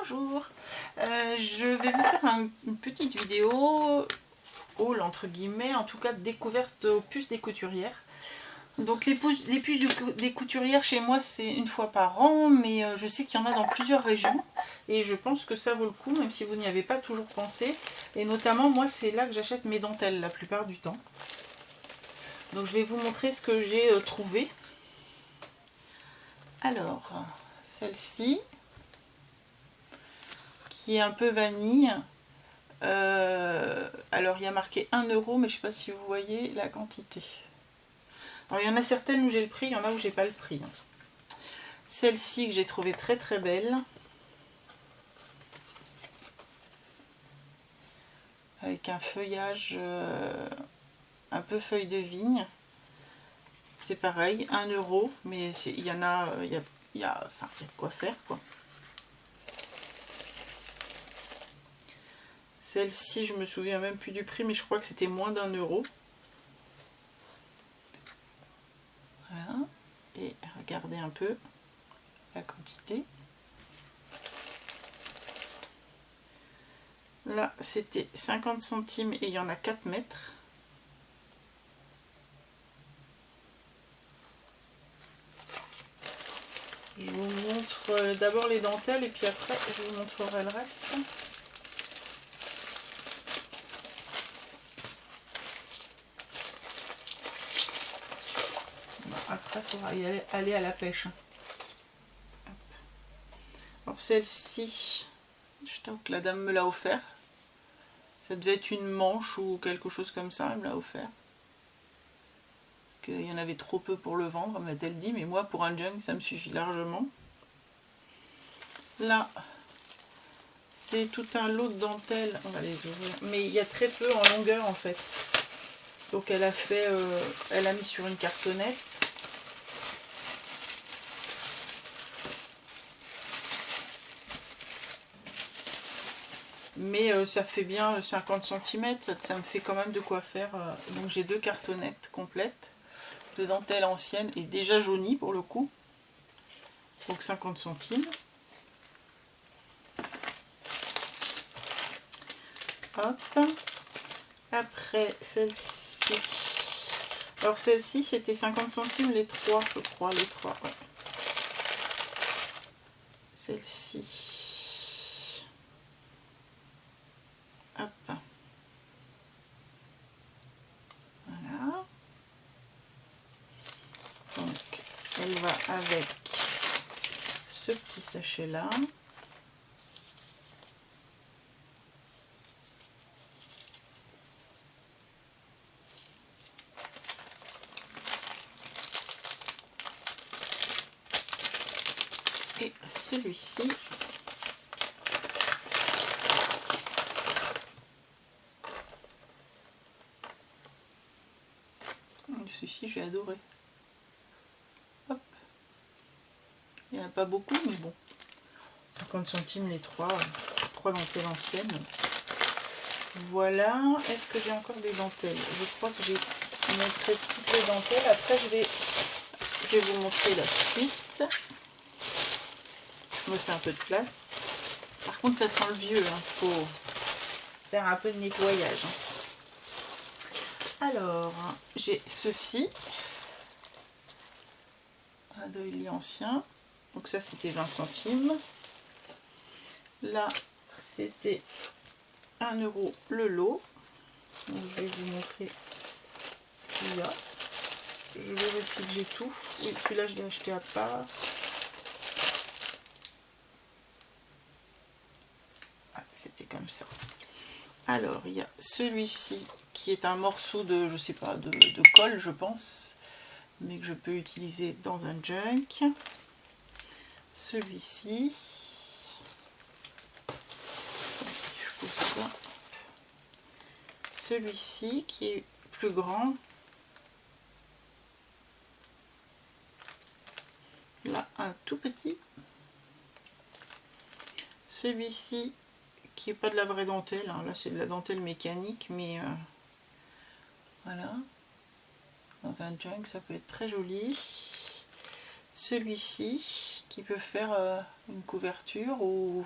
Bonjour, je vais vous faire une petite vidéo haul entre guillemets, en tout cas de découverte aux puces des couturières. Donc les puces des couturières chez moi c'est une fois par an, mais je sais qu'il y en a dans plusieurs régions et je pense que ça vaut le coup même si vous n'y avez pas toujours pensé. Et notamment moi c'est là que j'achète mes dentelles la plupart du temps. Donc je vais vous montrer ce que j'ai trouvé. Alors celle-ci qui est un peu vanille. Alors il y a marqué 1 euro, mais je ne sais pas si vous voyez la quantité. Alors il y en a certaines où j'ai le prix, il y en a où j'ai pas le prix. Celle-ci que j'ai trouvée très très belle. Avec un feuillage un peu feuille de vigne. C'est pareil, 1 euro, mais il y en a, il y a de quoi faire quoi. Celle-ci, je me souviens même plus du prix, mais je crois que c'était moins d'1 euro. Voilà. Et regardez un peu la quantité. Là, c'était 50 centimes et il y en a 4 mètres. Je vous montre d'abord les dentelles et puis après je vous montrerai le reste. Après, il faudra y aller à la pêche. Alors celle-ci, je t'avoue que la dame me l'a offert. Ça devait être une manche ou quelque chose comme ça, elle me l'a offert. Parce qu'il y en avait trop peu pour le vendre, m'a-t-elle dit, mais moi pour un junk ça me suffit largement. Là, c'est tout un lot de dentelles, on va les ouvrir, mais il y a très peu en longueur en fait. Donc elle a fait, elle a mis sur une cartonnette. Mais ça fait bien 50 cm, ça me fait quand même de quoi faire. Donc j'ai 2 cartonnettes complètes de dentelle ancienne et déjà jaunie pour le coup. Donc 50 centimes. Hop. Après celle-ci. Alors celle-ci c'était 50 centimes les 3, je crois, les 3. Ouais. Celle-ci. Hop. Voilà. Donc elle va avec ce petit sachet là. Et celui-ci. Celui-ci j'ai adoré. Hop. Il n'y en a pas beaucoup mais bon. 50 centimes les 3 dentelles anciennes. Voilà. Est-ce que j'ai encore des dentelles? Je crois que j'ai montré toutes les dentelles. Après je vais vous montrer la suite. Je me fais un peu de place. Par contre ça sent le vieux, hein. Faut faire un peu de nettoyage. Alors j'ai ceci. Un doily ancien. Donc ça c'était 20 centimes. Là c'était 1 euro le lot. Donc, je vais vous montrer ce qu'il y a. Je vérifie que j'ai tout. Oui, celui-là je l'ai acheté à part. Ah, c'était comme ça. Alors il y a celui-ci qui est un morceau de, je sais pas, de colle je pense, mais que je peux utiliser dans un junk. Celui-ci. Je pose ça. Celui-ci qui est plus grand. Là, un tout petit. Celui-ci qui est pas de la vraie dentelle, hein. Là c'est de la dentelle mécanique, mais voilà. Dans un junk, ça peut être très joli. Celui-ci qui peut faire une couverture ou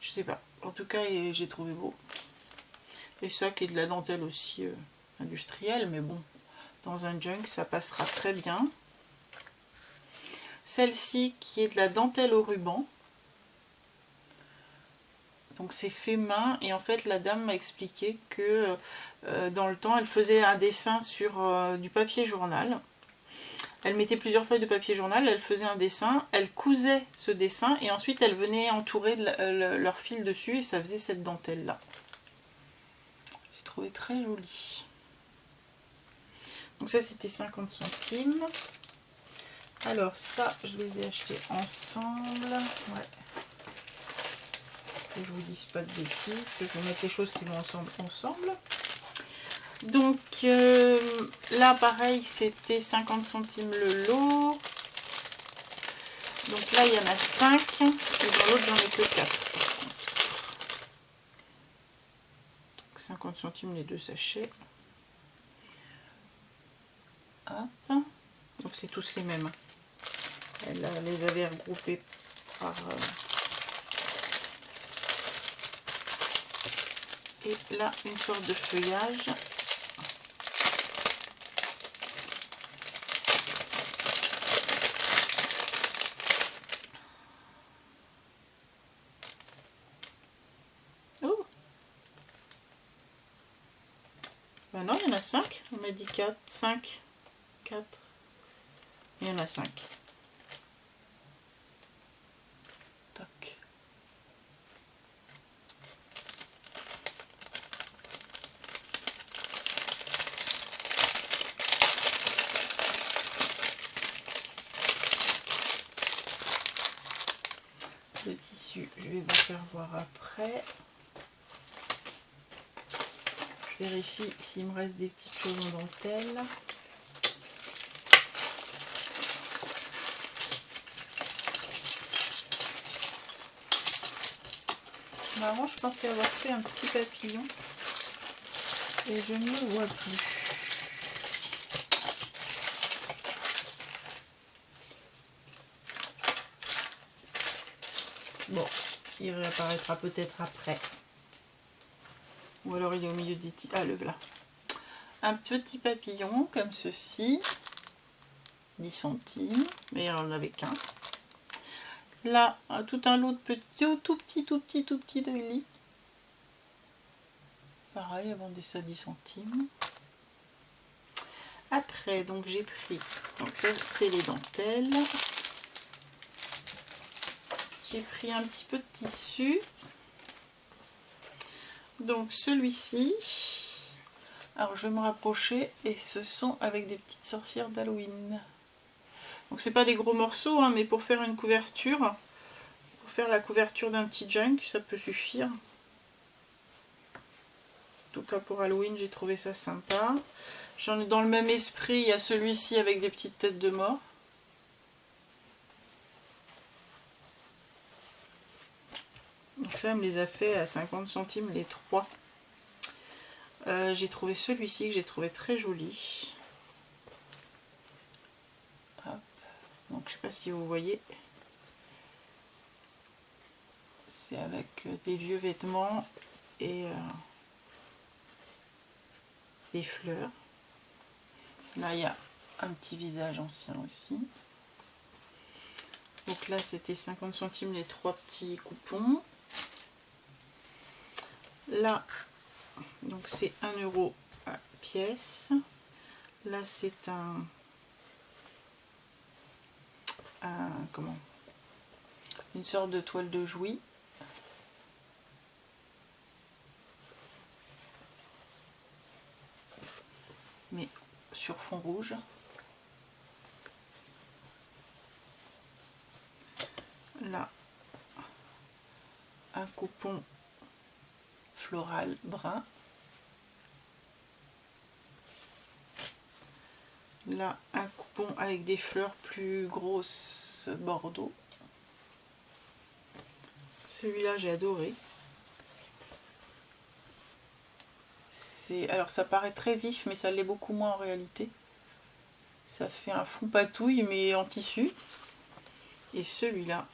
Je sais pas. En tout cas, j'ai trouvé beau. Et ça qui est de la dentelle aussi industrielle, mais bon, dans un junk, ça passera très bien. Celle-ci qui est de la dentelle au ruban. Donc c'est fait main, et en fait la dame m'a expliqué que dans le temps elle faisait un dessin sur du papier journal. Elle mettait plusieurs feuilles de papier journal, elle faisait un dessin, elle cousait ce dessin et ensuite elle venait entourer leur fil dessus et ça faisait cette dentelle là. J'ai trouvé très joli. Donc ça c'était 50 centimes. Alors ça je les ai achetés ensemble. Ouais. Que je vous dise pas de bêtises, que je vais mettre les choses qui vont ensemble. Donc là pareil c'était 50 centimes le lot. Donc là il y en a 5 et dans l'autre j'en ai que 4. Donc 50 centimes les 2 sachets. Hop. Donc c'est tous les mêmes. Elle les avait regroupés par... Et là, une sorte de feuillage. Oh. Ben non, il y en a 5. On m'a dit 4, 5, 4. Il y en a 5. Tac. Le tissu, je vais vous faire voir après. Je vérifie s'il me reste des petites choses en dentelle. Avant, je pensais avoir fait un petit papillon et je ne le vois plus. Bon, il réapparaîtra peut-être après. Ou alors il est au milieu des petits... Ah, le voilà. Un petit papillon comme ceci. 10 centimes. Mais elle n'en avait qu'un. Là, tout un lot de petits, tout petit de lit. Pareil, elle vendait ça 10 centimes. Après, donc j'ai pris... Donc ça, c'est les dentelles. J'ai pris un petit peu de tissu. Donc celui-ci, alors je vais me rapprocher et ce sont avec des petites sorcières d'Halloween. Donc c'est pas des gros morceaux, hein, mais pour faire une couverture, pour faire la couverture d'un petit junk, ça peut suffire. En tout cas pour Halloween, j'ai trouvé ça sympa. J'en ai dans le même esprit, il y a celui-ci avec des petites têtes de mort. Donc ça, elle me les a fait à 50 centimes les 3. J'ai trouvé celui-ci que j'ai trouvé très joli. Hop. Donc je sais pas si vous voyez. C'est avec des vieux vêtements et des fleurs. Là il y a un petit visage ancien aussi. Donc là c'était 50 centimes les 3 petits coupons. Là, donc c'est 1 € à pièce. Là c'est comment, une sorte de toile de Jouy. Mais sur fond rouge. Là, un coupon floral brun. Là, un coupon avec des fleurs plus grosses bordeaux. Celui-là, j'ai adoré. Alors, ça paraît très vif, mais ça l'est beaucoup moins en réalité. Ça fait un fond patouille, mais en tissu. Et celui-là,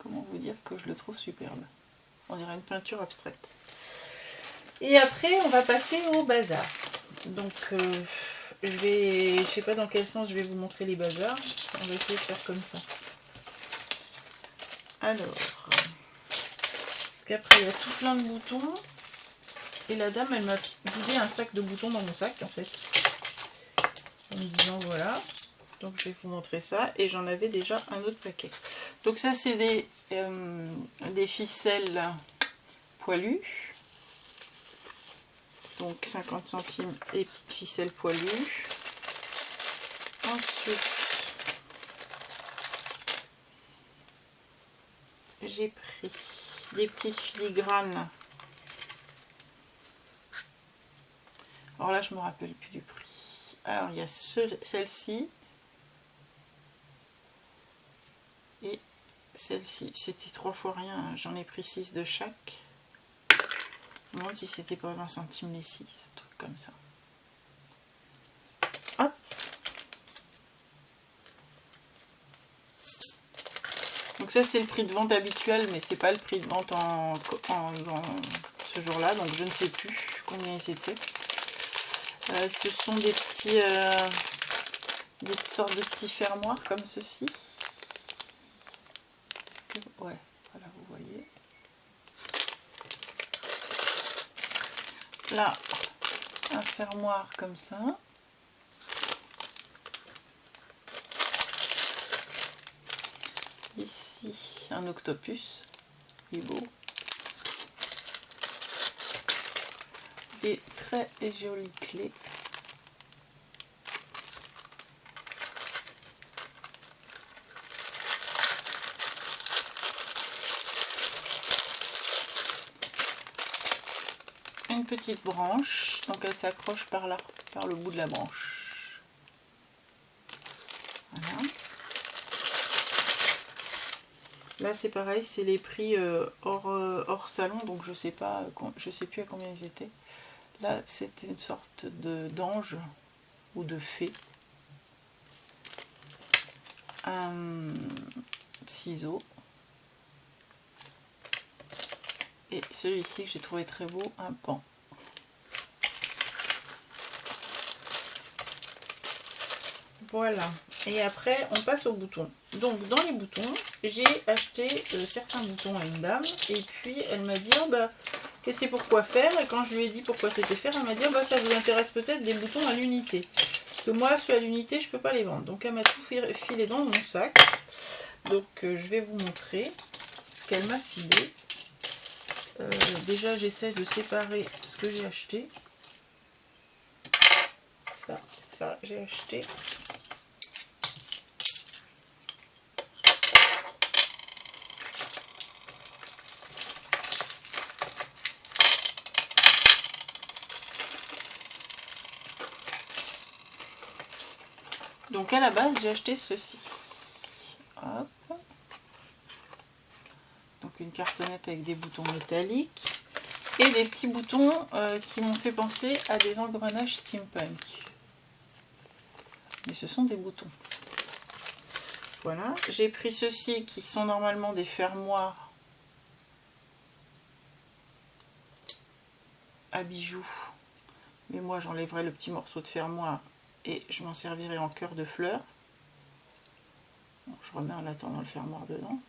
comment vous dire que je le trouve superbe. On dirait une peinture abstraite. Et après, on va passer au bazar. Donc, je sais pas dans quel sens je vais vous montrer les bazars. On va essayer de faire comme ça. Alors, parce qu'après, il y a tout plein de boutons. Et la dame, elle m'a vidé un sac de boutons dans mon sac, en fait. En me disant, voilà. Donc, je vais vous montrer ça. Et j'en avais déjà un autre paquet. Donc, ça, c'est des ficelles poilues. Donc 50 centimes et petites ficelles poilues. Ensuite, j'ai pris des petites filigranes. Alors là, je me rappelle plus du prix. Alors, il y a celle-ci et celle-ci. C'était 3 fois rien. J'en ai pris 6 de chaque. Je me demande si c'était pas 20 centimes les 6, un truc comme ça. Hop. Donc ça c'est le prix de vente habituel, mais c'est pas le prix de vente dans ce jour-là, donc je ne sais plus combien c'était. Ce sont des petits, des sortes de petits fermoirs comme ceci. Ouais, voilà, vous voyez. Là, un fermoir comme ça. Ici, un octopus. Il est beau. Des très jolies clés. Une petite branche, donc elle s'accroche par là, par le bout de la branche. Voilà. Là c'est pareil, c'est les prix hors salon, donc je sais pas, je sais plus à combien ils étaient. Là c'était une sorte d'ange ou de fée. Un ciseau. Et celui-ci que j'ai trouvé très beau, un pan. Voilà. Et après, on passe aux boutons. Donc, dans les boutons, j'ai acheté certains boutons à une dame. Et puis, elle m'a dit, oh, bah, que c'est pourquoi faire. Et quand je lui ai dit pourquoi c'était faire, elle m'a dit, oh, bah, ça vous intéresse peut-être des boutons à l'unité. Parce que moi, ceux à l'unité, je peux pas les vendre. Donc, elle m'a tout filé dans mon sac. Donc, je vais vous montrer ce qu'elle m'a filé. Déjà, j'essaie de séparer ce que j'ai acheté. Ça, j'ai acheté. Donc, à la base, j'ai acheté ceci. Hop. Donc, une cartonnette avec des boutons métalliques. Et des petits boutons qui m'ont fait penser à des engrenages steampunk. Mais ce sont des boutons. Voilà. J'ai pris ceux-ci qui sont normalement des fermoirs à bijoux. Mais moi, j'enlèverai le petit morceau de fermoir et je m'en servirai en cœur de fleurs. Bon, je remets en attendant le fermoir dedans.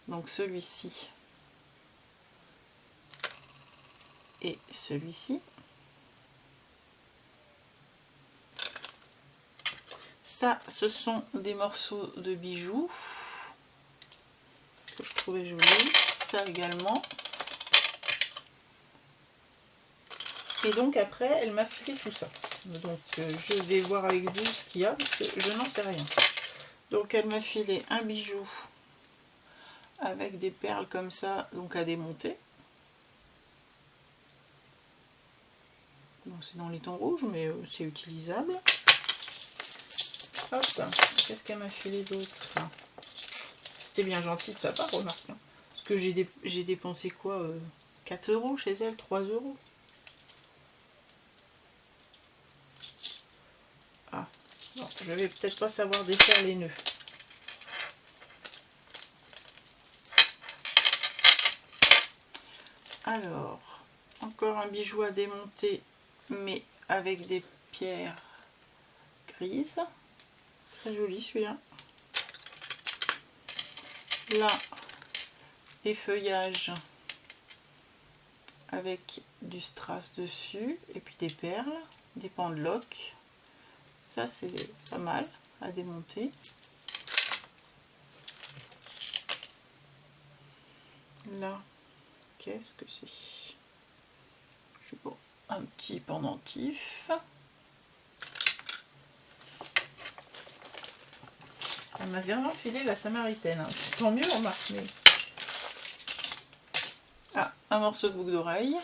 Donc celui-ci et celui-ci. Ça, ce sont des morceaux de bijoux que je trouvais jolis. Ça également. Et donc après, elle m'a filé tout ça. Donc je vais voir avec vous ce qu'il y a, parce que je n'en sais rien. Donc elle m'a filé un bijou avec des perles comme ça, donc à démonter. Bon, c'est dans les tons rouges, mais c'est utilisable. Hop, qu'est-ce qu'elle m'a filé d'autre? C'était bien gentil de sa part, remarque. Hein. Parce que j'ai dépensé quoi 4 € chez elle, 3 €. Ah, non, je vais peut-être pas savoir défaire les nœuds. Alors, encore un bijou à démonter, mais avec des pierres grises. Très joli celui-là. Là, des feuillages avec du strass dessus et puis des perles, des pendeloques. Ça c'est pas mal à démonter. Là, qu'est-ce que c'est? Je sais pas, un petit pendentif. Elle m'a vraiment filé la samaritaine, hein. Tant mieux on marque, mais... Ah, un morceau de boucle d'oreille.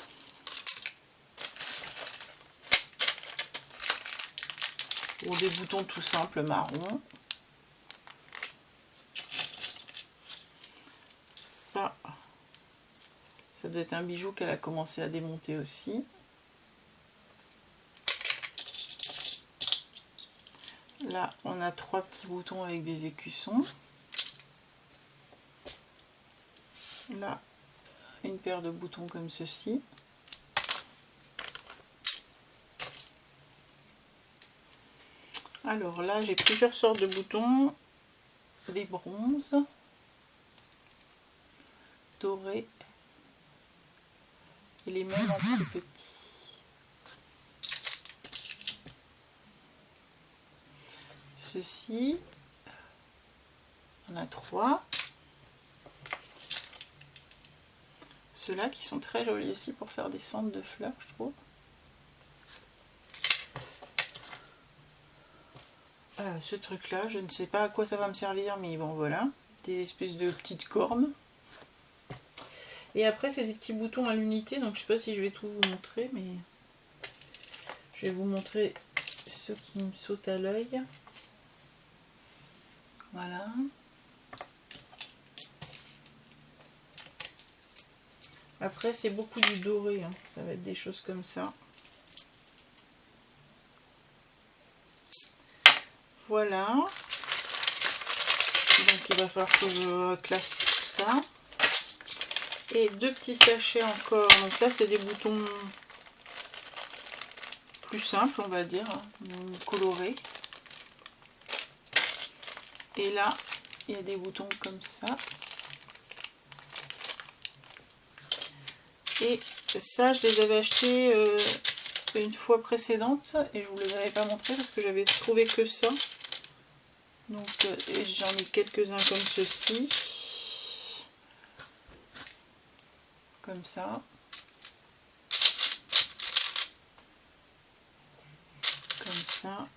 Ou des boutons tout simples marron. Ça doit être un bijou qu'elle a commencé à démonter aussi. Là, on a 3 petits boutons avec des écussons. Là, une paire de boutons comme ceci. Alors là, j'ai plusieurs sortes de boutons. Des bronzes, dorés et les mêmes en plus petits. Ceci, on a 3. Ceux-là qui sont très jolis aussi pour faire des centres de fleurs, je trouve. Ce truc-là, je ne sais pas à quoi ça va me servir, mais bon voilà, des espèces de petites cornes. Et après, c'est des petits boutons à l'unité, donc je sais pas si je vais tout vous montrer, mais je vais vous montrer ceux qui me sautent à l'œil. Voilà. Après, c'est beaucoup du doré, hein. Ça va être des choses comme ça. Voilà. Donc il va falloir que je classe tout ça. Et 2 petits sachets encore. Donc là, c'est des boutons plus simples, on va dire, colorés. Et là, il y a des boutons comme ça. Et ça, je les avais achetés une fois précédente et je vous les avais pas montré parce que j'avais trouvé que ça. Donc j'en ai quelques-uns comme ceci. Comme ça. Comme ça.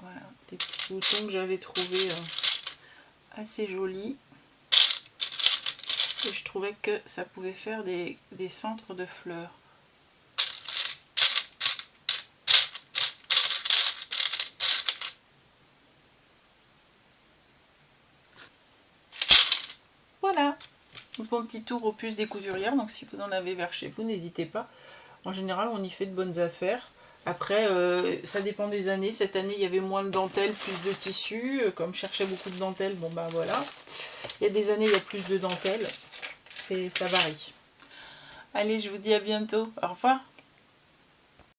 Voilà, des petits boutons que j'avais trouvé assez jolis. Et je trouvais que ça pouvait faire des centres de fleurs. Voilà, mon petit tour aux puces des couturières. Donc si vous en avez vers chez vous, n'hésitez pas. En général, on y fait de bonnes affaires. Après, ça dépend des années. Cette année, il y avait moins de dentelle, plus de tissu. Comme je cherchais beaucoup de dentelle, bon ben voilà. Il y a des années, il y a plus de dentelle. Ça varie. Allez, je vous dis à bientôt. Au revoir.